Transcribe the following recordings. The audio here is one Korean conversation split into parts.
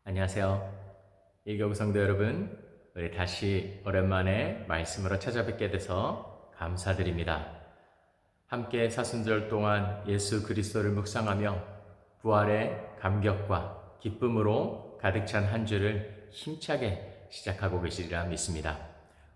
안녕하세요. 일교구 성도 여러분, 우리 다시 오랜만에 말씀으로 찾아뵙게 돼서 감사드립니다. 함께 사순절 동안 예수 그리스도를 묵상하며 부활의 감격과 기쁨으로 가득 찬 한 주를 힘차게 시작하고 계시리라 믿습니다.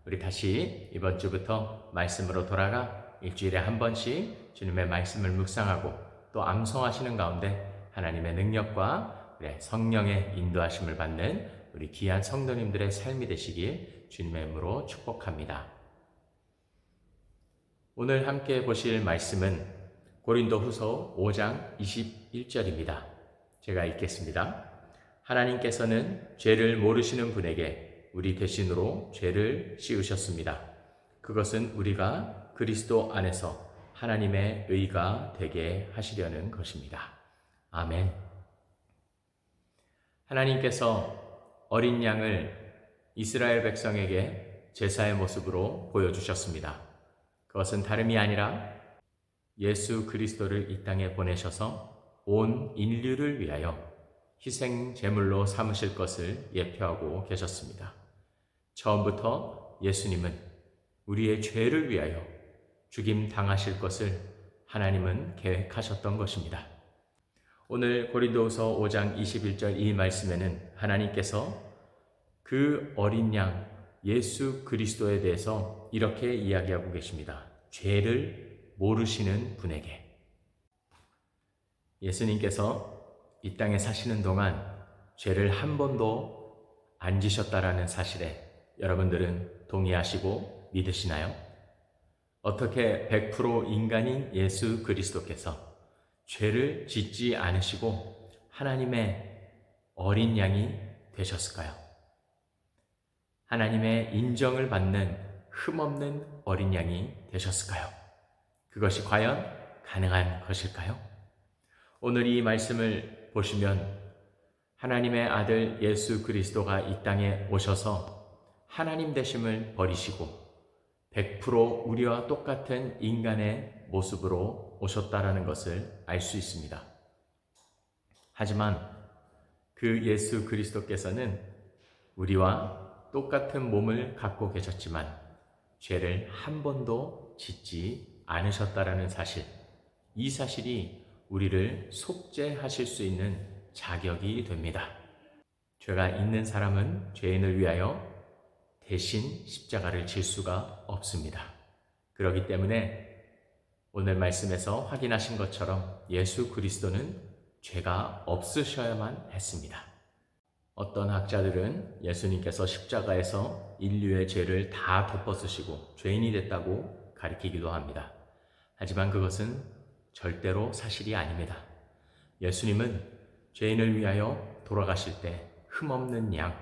우리 다시 이번 주부터 말씀으로 돌아가 일주일에 한 번씩 주님의 말씀을 묵상하고 또 암송하시는 가운데 하나님의 능력과 성령의 인도하심을 받는 우리 귀한 성도님들의 삶이 되시길 주님의 이름으로 축복합니다. 오늘 함께 보실 말씀은 고린도후서 5장 21절입니다. 제가 읽겠습니다. 하나님께서는 죄를 모르시는 분에게 우리 대신으로 죄를 씌우셨습니다. 그것은 우리가 그리스도 안에서 하나님의 의가 되게 하시려는 것입니다. 아멘. 하나님께서 어린 양을 이스라엘 백성에게 제사의 모습으로 보여주셨습니다. 그것은 다름이 아니라 예수 그리스도를 이 땅에 보내셔서 온 인류를 위하여 희생 제물로 삼으실 것을 예표하고 계셨습니다. 처음부터 예수님은 우리의 죄를 위하여 죽임 당하실 것을 하나님은 계획하셨던 것입니다. 오늘 고린도후서 5장 21절 이 말씀에는 하나님께서 그 어린 양 예수 그리스도에 대해서 이렇게 이야기하고 계십니다. 죄를 모르시는 분에게. 예수님께서 이 땅에 사시는 동안 죄를 한 번도 안 지셨다라는 사실에 여러분들은 동의하시고 믿으시나요? 어떻게 100% 인간인 예수 그리스도께서 죄를 짓지 않으시고 하나님의 어린 양이 되셨을까요? 하나님의 인정을 받는 흠없는 어린 양이 되셨을까요? 그것이 과연 가능한 것일까요? 오늘 이 말씀을 보시면 하나님의 아들 예수 그리스도가 이 땅에 오셔서 하나님 되심을 버리시고 100% 우리와 똑같은 인간의 모습으로 오셨다라는 것을 알 수 있습니다. 하지만 그 예수 그리스도께서는 우리와 똑같은 몸을 갖고 계셨지만 죄를 한 번도 짓지 않으셨다라는 사실, 이 사실이 우리를 속죄하실 수 있는 자격이 됩니다. 죄가 있는 사람은 죄인을 위하여 대신 십자가를 질 수가 없습니다. 그렇기 때문에 오늘 말씀에서 확인하신 것처럼 예수 그리스도는 죄가 없으셔야만 했습니다. 어떤 학자들은 예수님께서 십자가에서 인류의 죄를 다 덮어쓰시고 죄인이 됐다고 가리키기도 합니다. 하지만 그것은 절대로 사실이 아닙니다. 예수님은 죄인을 위하여 돌아가실 때 흠없는 양,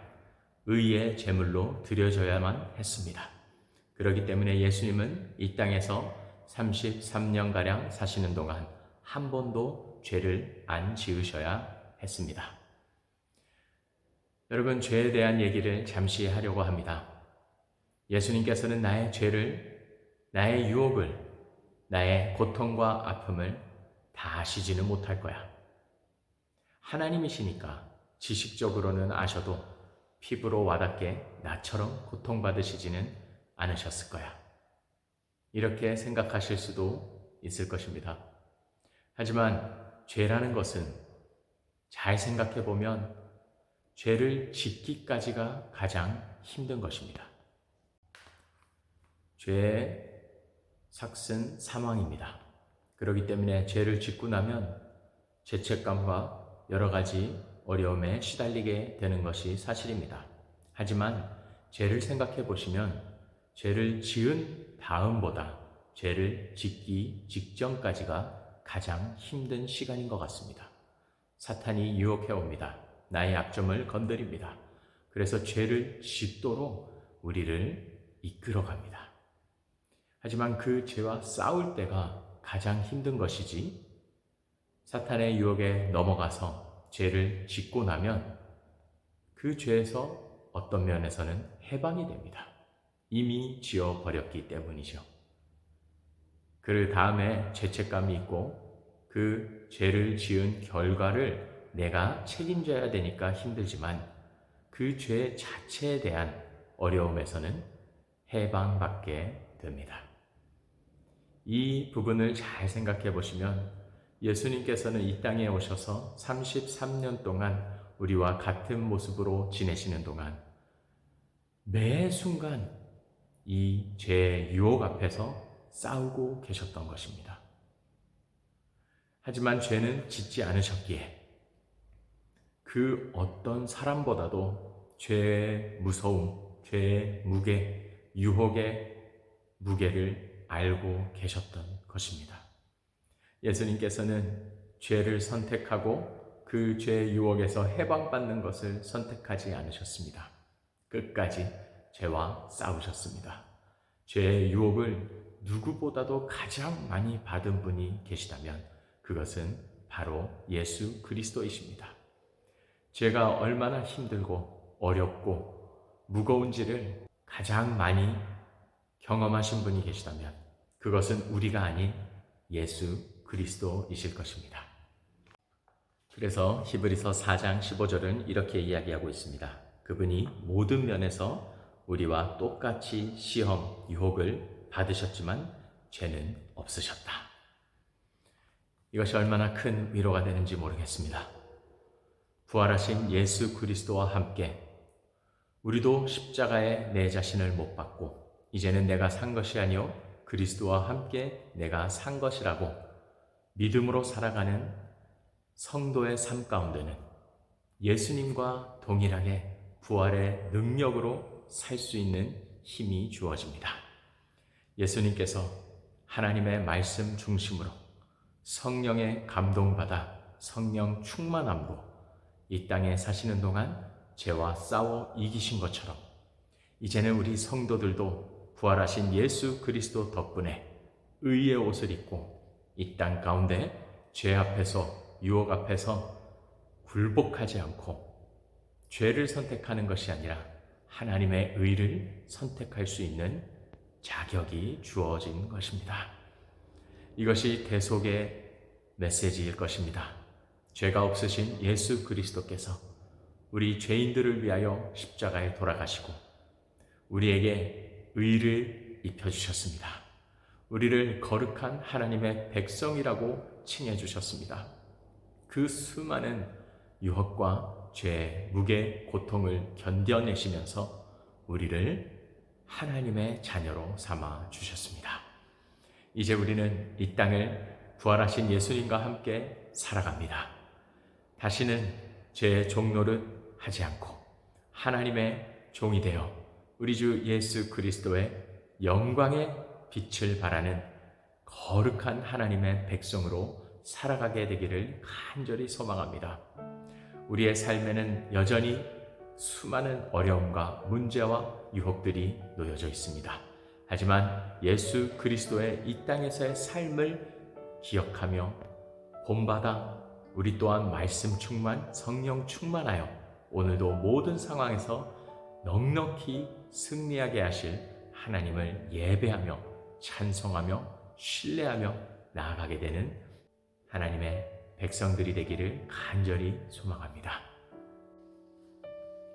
의의 제물로 드려져야만 했습니다. 그렇기 때문에 예수님은 이 땅에서 33년가량 사시는 동안 한 번도 죄를 안 지으셔야 했습니다. 여러분, 죄에 대한 얘기를 잠시 하려고 합니다. 예수님께서는 나의 죄를, 나의 유혹을, 나의 고통과 아픔을 다 아시지는 못할 거야. 하나님이시니까 지식적으로는 아셔도 피부로 와닿게 나처럼 고통받으시지는 않으셨을 거야. 이렇게 생각하실 수도 있을 것입니다. 하지만 죄라는 것은 잘 생각해 보면 죄를 짓기까지가 가장 힘든 것입니다. 죄의 삭은 사망입니다. 그렇기 때문에 죄를 짓고 나면 죄책감과 여러 가지 어려움에 시달리게 되는 것이 사실입니다. 하지만 죄를 생각해 보시면 죄를 지은 다음보다 죄를 짓기 직전까지가 가장 힘든 시간인 것 같습니다. 사탄이 유혹해 옵니다. 나의 약점을 건드립니다. 그래서 죄를 짓도록 우리를 이끌어 갑니다. 하지만 그 죄와 싸울 때가 가장 힘든 것이지, 사탄의 유혹에 넘어가서 죄를 짓고 나면 그 죄에서 어떤 면에서는 해방이 됩니다. 이미 지어버렸기 때문이죠. 그 다음에 죄책감이 있고 그 죄를 지은 결과를 내가 책임져야 되니까 힘들지만 그 죄 자체에 대한 어려움에서는 해방받게 됩니다. 이 부분을 잘 생각해 보시면 예수님께서는 이 땅에 오셔서 33년 동안 우리와 같은 모습으로 지내시는 동안 매 순간 이 죄의 유혹 앞에서 싸우고 계셨던 것입니다. 하지만 죄는 짓지 않으셨기에 그 어떤 사람보다도 죄의 무서움, 죄의 무게, 유혹의 무게를 알고 계셨던 것입니다. 예수님께서는 죄를 선택하고 그 죄의 유혹에서 해방받는 것을 선택하지 않으셨습니다. 끝까지 죄와 싸우셨습니다. 죄의 유혹을 누구보다도 가장 많이 받은 분이 계시다면 그것은 바로 예수 그리스도이십니다. 죄가 얼마나 힘들고 어렵고 무거운지를 가장 많이 경험하신 분이 계시다면 그것은 우리가 아닌 예수 그리스도이실 것입니다. 그래서 히브리서 4장 15절은 이렇게 이야기하고 있습니다. 그분이 모든 면에서 우리와 똑같이 시험, 유혹을 받으셨지만 죄는 없으셨다. 이것이 얼마나 큰 위로가 되는지 모르겠습니다. 부활하신 예수 그리스도와 함께 우리도 십자가에 내 자신을 못 박고 이제는 내가 산 것이 아니요 그리스도와 함께 내가 산 것이라고 믿음으로 살아가는 성도의 삶 가운데는 예수님과 동일하게 부활의 능력으로 살 수 있는 힘이 주어집니다. 예수님께서 하나님의 말씀 중심으로 성령의 감동받아 성령 충만함으로 이 땅에 사시는 동안 죄와 싸워 이기신 것처럼 이제는 우리 성도들도 부활하신 예수 그리스도 덕분에 의의 옷을 입고 이 땅 가운데 죄 앞에서 유혹 앞에서 굴복하지 않고 죄를 선택하는 것이 아니라 하나님의 의를 선택할 수 있는 자격이 주어진 것입니다. 이것이 대속의 메시지일 것입니다. 죄가 없으신 예수 그리스도께서 우리 죄인들을 위하여 십자가에 돌아가시고 우리에게 의를 입혀주셨습니다. 우리를 거룩한 하나님의 백성이라고 칭해주셨습니다. 그 수많은 유혹과 죄, 무게, 고통을 견뎌내시면서 우리를 하나님의 자녀로 삼아 주셨습니다. 이제 우리는 이 땅을 부활하신 예수님과 함께 살아갑니다. 다시는 죄의 종노릇 하지 않고 하나님의 종이 되어 우리 주 예수 그리스도의 영광의 빛을 발하는 거룩한 하나님의 백성으로 살아가게 되기를 간절히 소망합니다. 우리의 삶에는 여전히 수많은 어려움과 문제와 유혹들이 놓여져 있습니다. 하지만 예수 그리스도의 이 땅에서의 삶을 기억하며 본받아 우리 또한 말씀 충만, 성령 충만하여 오늘도 모든 상황에서 넉넉히 승리하게 하실 하나님을 예배하며 찬송하며 신뢰하며 나아가게 되는 하나님의 백성들이 되기를 간절히 소망합니다.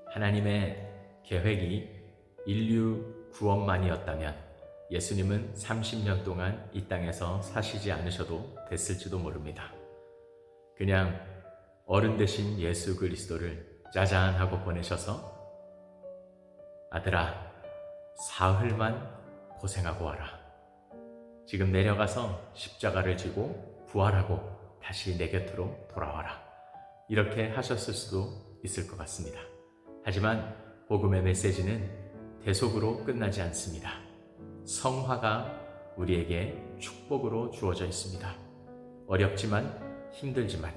하나님의 계획이 인류 구원만이었다면 예수님은 30년 동안 이 땅에서 사시지 않으셔도 됐을지도 모릅니다. 그냥 어른 되신 예수 그리스도를 짜잔 하고 보내셔서 아들아, 사흘만 고생하고 와라. 지금 내려가서 십자가를 지고 부활하고 다시 내 곁으로 돌아와라. 이렇게 하셨을 수도 있을 것 같습니다. 하지만 복음의 메시지는 대속으로 끝나지 않습니다. 성화가 우리에게 축복으로 주어져 있습니다. 어렵지만 힘들지만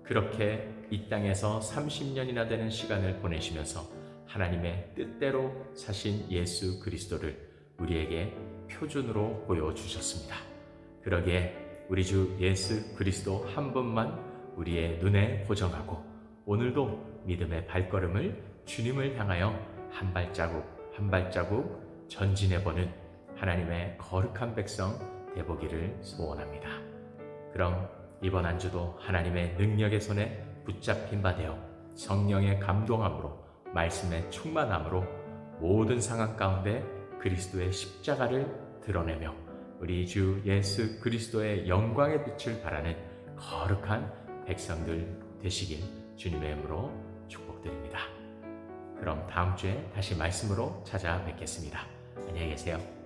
그렇게 이 땅에서 30년이나 되는 시간을 보내시면서 하나님의 뜻대로 사신 예수 그리스도를 우리에게 표준으로 보여주셨습니다. 그러기에 우리 주 예수 그리스도 한 분만 우리의 눈에 고정하고 오늘도 믿음의 발걸음을 주님을 향하여 한 발자국 한 발자국 전진해보는 하나님의 거룩한 백성 되보기를 소원합니다. 그럼 이번 한 주도 하나님의 능력의 손에 붙잡힌 바 되어 성령의 감동함으로 말씀의 충만함으로 모든 상황 가운데 그리스도의 십자가를 드러내며 우리 주 예수 그리스도의 영광의 빛을 바라는 거룩한 백성들 되시길 주님의 이름으로 축복드립니다. 그럼 다음 주에 다시 말씀으로 찾아뵙겠습니다. 안녕히 계세요.